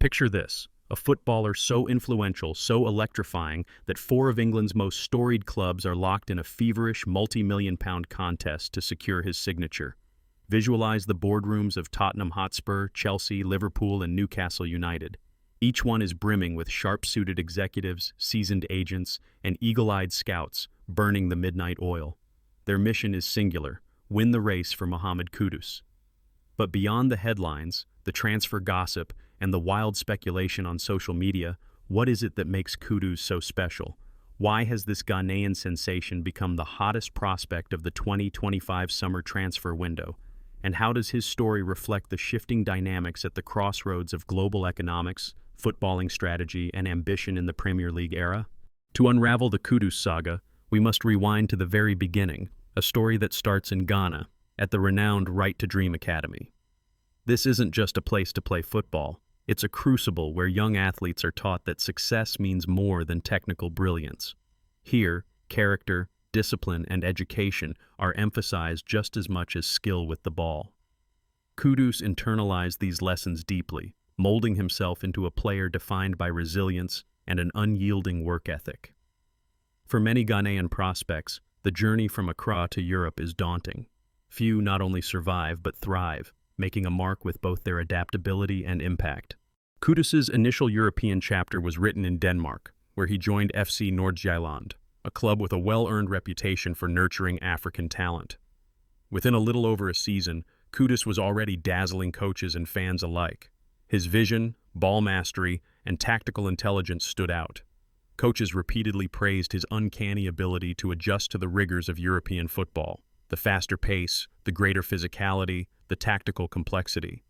Picture this, a footballer so influential, so electrifying, that four of England's most storied clubs are locked in a feverish multi-million-pound contest to secure his signature. Visualize the boardrooms of Tottenham Hotspur, Chelsea, Liverpool, and Newcastle United. Each one is brimming with sharp-suited executives, seasoned agents, and eagle-eyed scouts burning the midnight oil. Their mission is singular: win the race for Mohammed Kudus. But beyond the headlines, the transfer gossip, and the wild speculation on social media, what is it that makes Kudus so special? Why has this Ghanaian sensation become the hottest prospect of the 2025 summer transfer window? And how does his story reflect the shifting dynamics at the crossroads of global economics, footballing strategy, and ambition in the Premier League era? To unravel the Kudus saga, we must rewind to the very beginning, a story that starts in Ghana, at the renowned Right to Dream Academy. This isn't just a place to play football. It's a crucible where young athletes are taught that success means more than technical brilliance. Here, character, discipline, and education are emphasized just as much as skill with the ball. Kudus internalized these lessons deeply, molding himself into a player defined by resilience and an unyielding work ethic. For many Ghanaian prospects, the journey from Accra to Europe is daunting. Few not only survive but thrive, making a mark with both their adaptability and impact. Kudus's initial European chapter was written in Denmark, where he joined FC Nordjylland, a club with a well-earned reputation for nurturing African talent. Within a little over a season, Kudus was already dazzling coaches and fans alike. His vision, ball mastery, and tactical intelligence stood out. Coaches repeatedly praised his uncanny ability to adjust to the rigors of European football: the faster pace, the greater physicality, the tactical complexity.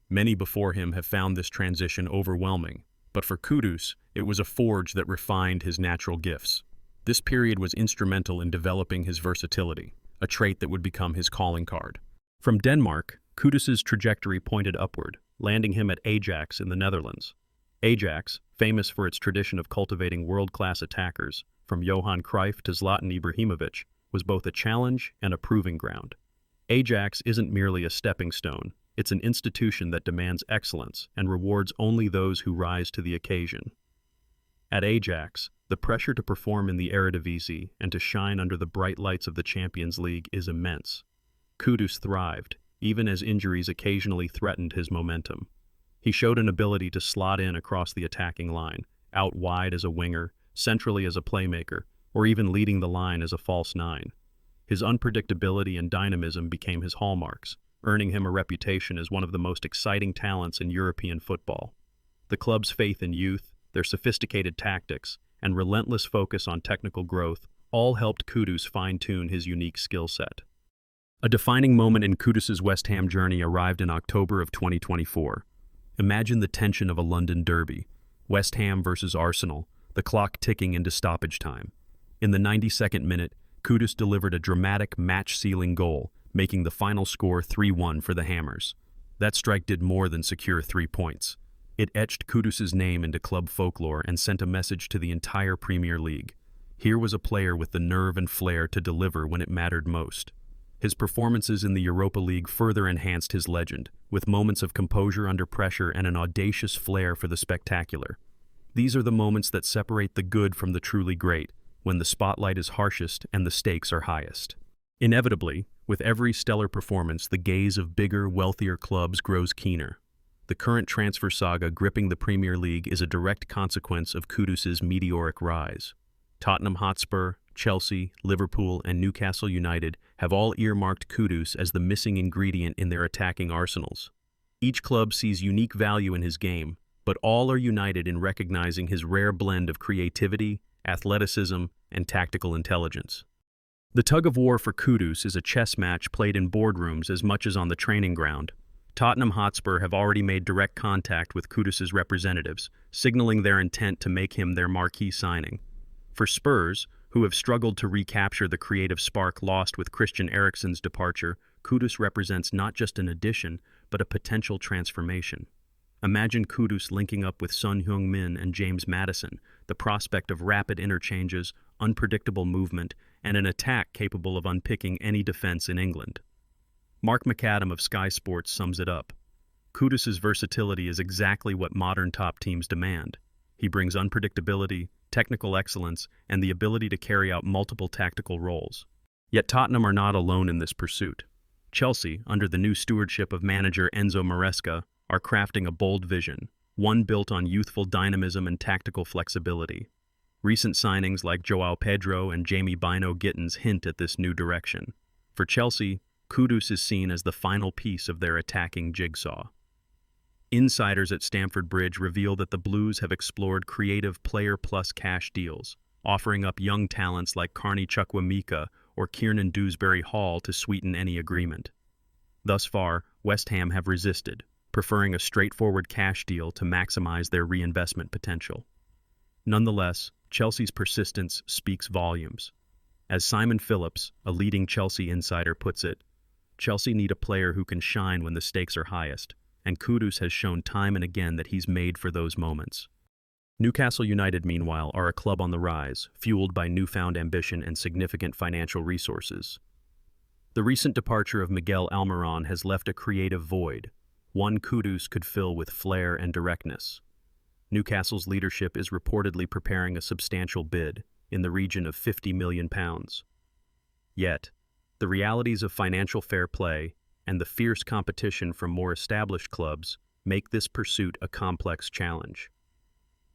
Many before him have found this transition overwhelming, but for Kudus, it was a forge that refined his natural gifts. This period was instrumental in developing his versatility, a trait that would become his calling card. From Denmark, Kudus's trajectory pointed upward, landing him at Ajax in the Netherlands. Ajax, famous for its tradition of cultivating world-class attackers, from Johan Cruyff to Zlatan Ibrahimovic, was both a challenge and a proving ground. Ajax isn't merely a stepping stone, it's an institution that demands excellence and rewards only those who rise to the occasion. At Ajax, the pressure to perform in the Eredivisie and to shine under the bright lights of the Champions League is immense. Kudus thrived, even as injuries occasionally threatened his momentum. He showed an ability to slot in across the attacking line, out wide as a winger, centrally as a playmaker, or even leading the line as a false nine. His unpredictability and dynamism became his hallmarks, earning him a reputation as one of the most exciting talents in European football. The club's faith in youth, their sophisticated tactics, and relentless focus on technical growth all helped Kudus fine-tune his unique skill set. A defining moment in Kudus's West Ham journey arrived in October of 2024. Imagine the tension of a London derby, West Ham versus Arsenal, the clock ticking into stoppage time. In the 92nd minute, Kudus delivered a dramatic match-sealing goal, making the final score 3-1 for the Hammers. That strike did more than secure 3 points. It etched Kudus's name into club folklore and sent a message to the entire Premier League. Here was a player with the nerve and flair to deliver when it mattered most. His performances in the Europa League further enhanced his legend, with moments of composure under pressure and an audacious flair for the spectacular. These are the moments that separate the good from the truly great, when the spotlight is harshest and the stakes are highest. Inevitably, with every stellar performance, the gaze of bigger, wealthier clubs grows keener. The current transfer saga gripping the Premier League is a direct consequence of Kudus's meteoric rise. Tottenham Hotspur, Chelsea, Liverpool, and Newcastle United have all earmarked Kudus as the missing ingredient in their attacking arsenals. Each club sees unique value in his game, but all are united in recognizing his rare blend of creativity, athleticism, and tactical intelligence. The tug-of-war for Kudus is a chess match played in boardrooms as much as on the training ground. Tottenham Hotspur have already made direct contact with Kudus's representatives, signaling their intent to make him their marquee signing. For Spurs, who have struggled to recapture the creative spark lost with Christian Eriksen's departure, Kudus represents not just an addition, but a potential transformation. Imagine Kudus linking up with Son Heung-min and James Maddison, the prospect of rapid interchanges, unpredictable movement, and an attack capable of unpicking any defense in England. Mark McAdam of Sky Sports sums it up. Kudus's versatility is exactly what modern top teams demand. He brings unpredictability, technical excellence, and the ability to carry out multiple tactical roles. Yet Tottenham are not alone in this pursuit. Chelsea, under the new stewardship of manager Enzo Maresca, are crafting a bold vision, one built on youthful dynamism and tactical flexibility. Recent signings like João Pedro and Jamie Bino Gittins hint at this new direction. For Chelsea, Kudus is seen as the final piece of their attacking jigsaw. Insiders at Stamford Bridge reveal that the Blues have explored creative player-plus-cash deals, offering up young talents like Carney Chukwuemeka or Kiernan Dewsbury-Hall to sweeten any agreement. Thus far, West Ham have resisted, preferring a straightforward cash deal to maximize their reinvestment potential. Nonetheless, Chelsea's persistence speaks volumes. As Simon Phillips, a leading Chelsea insider, puts it, Chelsea need a player who can shine when the stakes are highest, and Kudus has shown time and again that he's made for those moments. Newcastle United, meanwhile, are a club on the rise, fueled by newfound ambition and significant financial resources. The recent departure of Miguel Almiron has left a creative void, one Kudus could fill with flair and directness. Newcastle's leadership is reportedly preparing a substantial bid, in the region of £50 million. Yet, the realities of financial fair play and the fierce competition from more established clubs make this pursuit a complex challenge.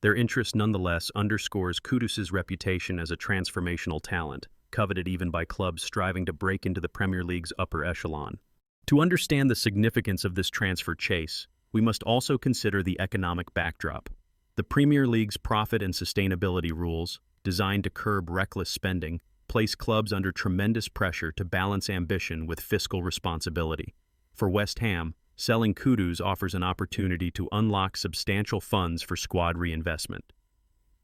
Their interest nonetheless underscores Kudus's reputation as a transformational talent, coveted even by clubs striving to break into the Premier League's upper echelon. To understand the significance of this transfer chase, we must also consider the economic backdrop. The Premier League's profit and sustainability rules, designed to curb reckless spending, place clubs under tremendous pressure to balance ambition with fiscal responsibility. For West Ham, selling Kudus offers an opportunity to unlock substantial funds for squad reinvestment.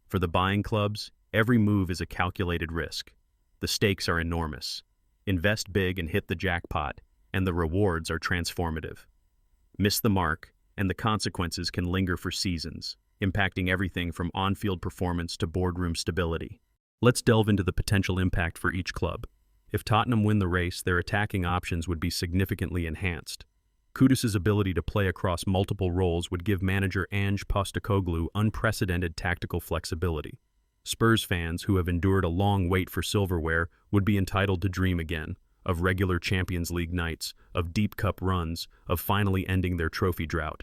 For the buying clubs, every move is a calculated risk. The stakes are enormous. Invest big and hit the jackpot, and the rewards are transformative. Miss the mark, and the consequences can linger for seasons, impacting everything from on-field performance to boardroom stability. Let's delve into the potential impact for each club. If Tottenham win the race, their attacking options would be significantly enhanced. Kudus's ability to play across multiple roles would give manager Ange Postecoglou unprecedented tactical flexibility. Spurs fans, who have endured a long wait for silverware, would be entitled to dream again, of regular Champions League nights, of deep cup runs, of finally ending their trophy drought.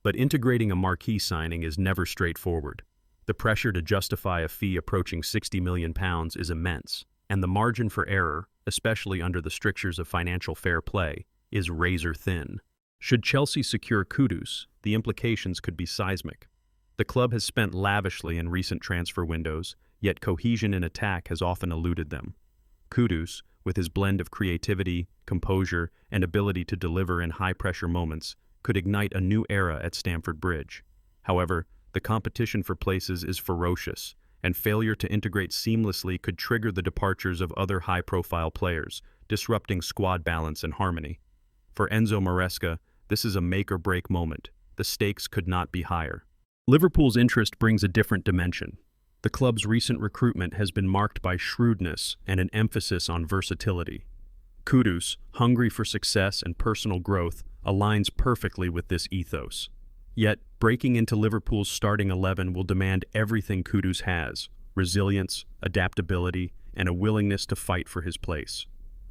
But integrating a marquee signing is never straightforward. The pressure to justify a fee approaching £60 million is immense, and the margin for error, especially under the strictures of financial fair play, is razor-thin. Should Chelsea secure Kudus, the implications could be seismic. The club has spent lavishly in recent transfer windows, yet cohesion in attack has often eluded them. Kudus, with his blend of creativity, composure, and ability to deliver in high-pressure moments, could ignite a new era at Stamford Bridge. However, the competition for places is ferocious, and failure to integrate seamlessly could trigger the departures of other high-profile players, disrupting squad balance and harmony. For Enzo Maresca, this is a make-or-break moment. The stakes could not be higher. Liverpool's interest brings a different dimension. The club's recent recruitment has been marked by shrewdness and an emphasis on versatility. Kudus, hungry for success and personal growth, aligns perfectly with this ethos. Yet, breaking into Liverpool's starting 11 will demand everything Kudus has: resilience, adaptability, and a willingness to fight for his place.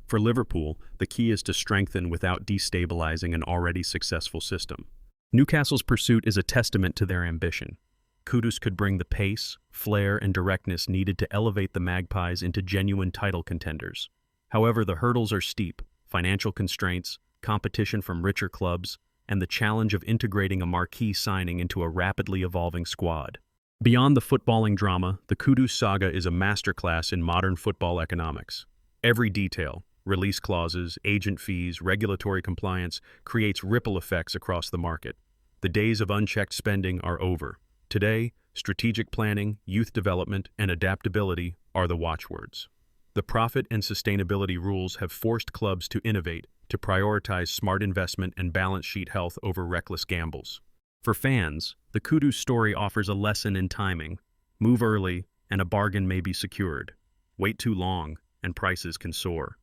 For Liverpool, the key is to strengthen without destabilizing an already successful system. Newcastle's pursuit is a testament to their ambition. Kudus could bring the pace, flair, and directness needed to elevate the Magpies into genuine title contenders. However, the hurdles are steep: financial constraints, competition from richer clubs, and the challenge of integrating a marquee signing into a rapidly evolving squad. Beyond the footballing drama, the Kudus saga is a masterclass in modern football economics. Every detail, release clauses, agent fees, regulatory compliance, creates ripple effects across the market. The days of unchecked spending are over. Today, strategic planning, youth development, and adaptability are the watchwords. The profit and sustainability rules have forced clubs to innovate, to prioritize smart investment and balance sheet health over reckless gambles. For fans, the Kudus story offers a lesson in timing. Move early, and a bargain may be secured. Wait too long, and prices can soar.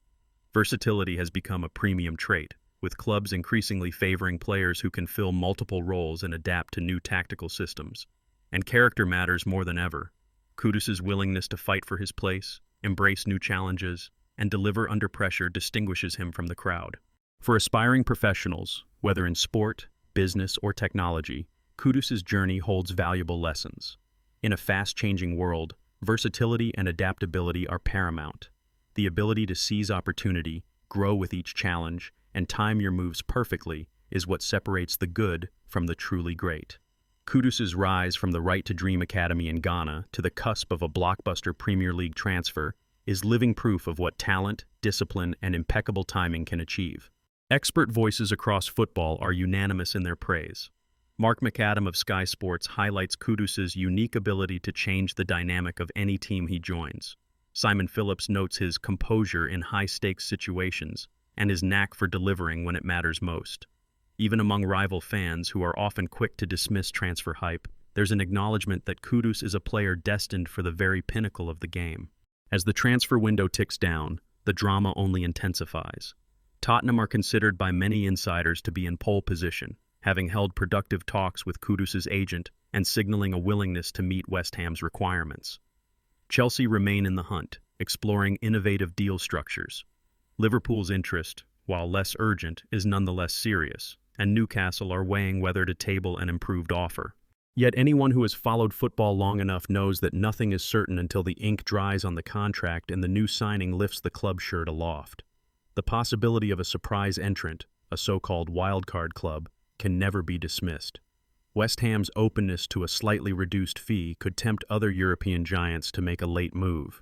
Versatility has become a premium trait, with clubs increasingly favoring players who can fill multiple roles and adapt to new tactical systems. And character matters more than ever. Kudus's willingness to fight for his place, embrace new challenges, and deliver under pressure distinguishes him from the crowd. For aspiring professionals, whether in sport, business, or technology, Kudus's journey holds valuable lessons. In a fast-changing world, versatility and adaptability are paramount. The ability to seize opportunity, grow with each challenge, and time your moves perfectly is what separates the good from the truly great. Kudus's rise from the Right to Dream Academy in Ghana to the cusp of a blockbuster Premier League transfer is living proof of what talent, discipline, and impeccable timing can achieve. Expert voices across football are unanimous in their praise. Mark McAdam of Sky Sports highlights Kudus's unique ability to change the dynamic of any team he joins. Simon Phillips notes his composure in high-stakes situations and his knack for delivering when it matters most. Even among rival fans who are often quick to dismiss transfer hype, there's an acknowledgement that Kudus is a player destined for the very pinnacle of the game. As the transfer window ticks down, the drama only intensifies. Tottenham are considered by many insiders to be in pole position, having held productive talks with Kudus's agent and signaling a willingness to meet West Ham's requirements. Chelsea remain in the hunt, exploring innovative deal structures. Liverpool's interest, while less urgent, is nonetheless serious, and Newcastle are weighing whether to table an improved offer. Yet anyone who has followed football long enough knows that nothing is certain until the ink dries on the contract and the new signing lifts the club shirt aloft. The possibility of a surprise entrant, a so-called wildcard club, can never be dismissed. West Ham's openness to a slightly reduced fee could tempt other European giants to make a late move.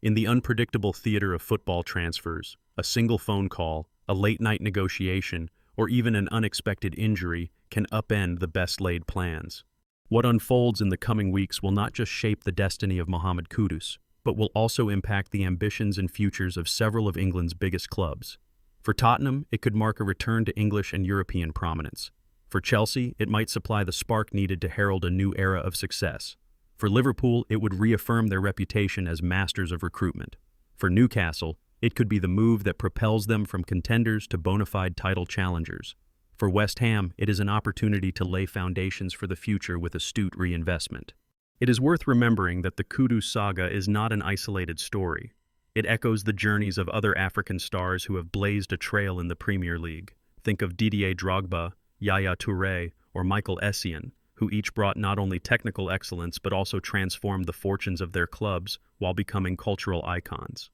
In the unpredictable theater of football transfers, a single phone call, a late-night negotiation, or even an unexpected injury can upend the best-laid plans. What unfolds in the coming weeks will not just shape the destiny of Mohammed Kudus, but will also impact the ambitions and futures of several of England's biggest clubs. For Tottenham, it could mark a return to English and European prominence. For Chelsea, it might supply the spark needed to herald a new era of success. For Liverpool, it would reaffirm their reputation as masters of recruitment. For Newcastle, it could be the move that propels them from contenders to bona fide title challengers. For West Ham, it is an opportunity to lay foundations for the future with astute reinvestment. It is worth remembering that the Kudus saga is not an isolated story. It echoes the journeys of other African stars who have blazed a trail in the Premier League. Think of Didier Drogba, Yaya Touré, or Michael Essien, who each brought not only technical excellence but also transformed the fortunes of their clubs while becoming cultural icons.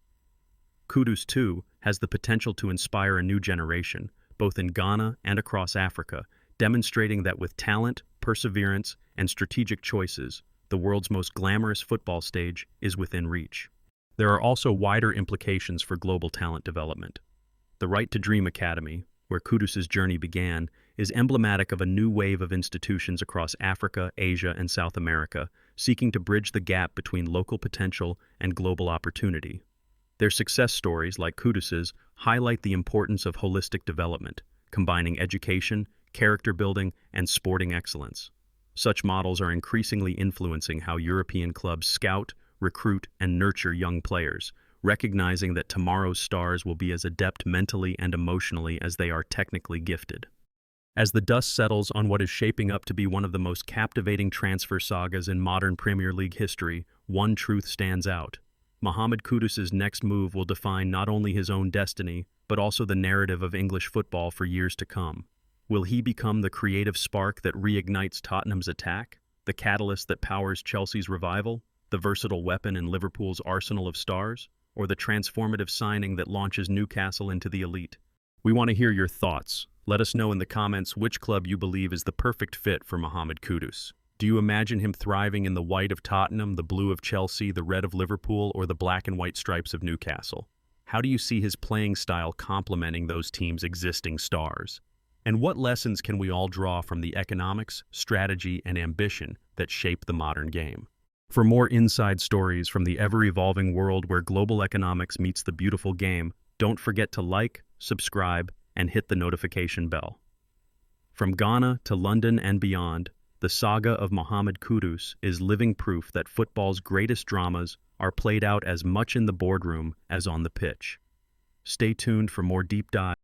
Kudus, too, has the potential to inspire a new generation, both in Ghana and across Africa, demonstrating that with talent, perseverance, and strategic choices, the world's most glamorous football stage is within reach. There are also wider implications for global talent development. The Right to Dream Academy, where Kudus's journey began, is emblematic of a new wave of institutions across Africa, Asia, and South America, seeking to bridge the gap between local potential and global opportunity. Their success stories, like Kudus's, highlight the importance of holistic development, combining education, character building, and sporting excellence. Such models are increasingly influencing how European clubs scout, recruit, and nurture young players, recognizing that tomorrow's stars will be as adept mentally and emotionally as they are technically gifted. As the dust settles on what is shaping up to be one of the most captivating transfer sagas in modern Premier League history, one truth stands out. Mohammed Kudus's next move will define not only his own destiny, but also the narrative of English football for years to come. Will he become the creative spark that reignites Tottenham's attack, the catalyst that powers Chelsea's revival, the versatile weapon in Liverpool's arsenal of stars, or the transformative signing that launches Newcastle into the elite? We want to hear your thoughts. Let us know in the comments which club you believe is the perfect fit for Mohammed Kudus. Do you imagine him thriving in the white of Tottenham, the blue of Chelsea, the red of Liverpool, or the black and white stripes of Newcastle? How do you see his playing style complementing those teams' existing stars? And what lessons can we all draw from the economics, strategy, and ambition that shape the modern game? For more inside stories from the ever-evolving world where global economics meets the beautiful game, don't forget to like, subscribe, and hit the notification bell. From Ghana to London and beyond, the saga of Mohammed Kudus is living proof that football's greatest dramas are played out as much in the boardroom as on the pitch. Stay tuned for more deep dives.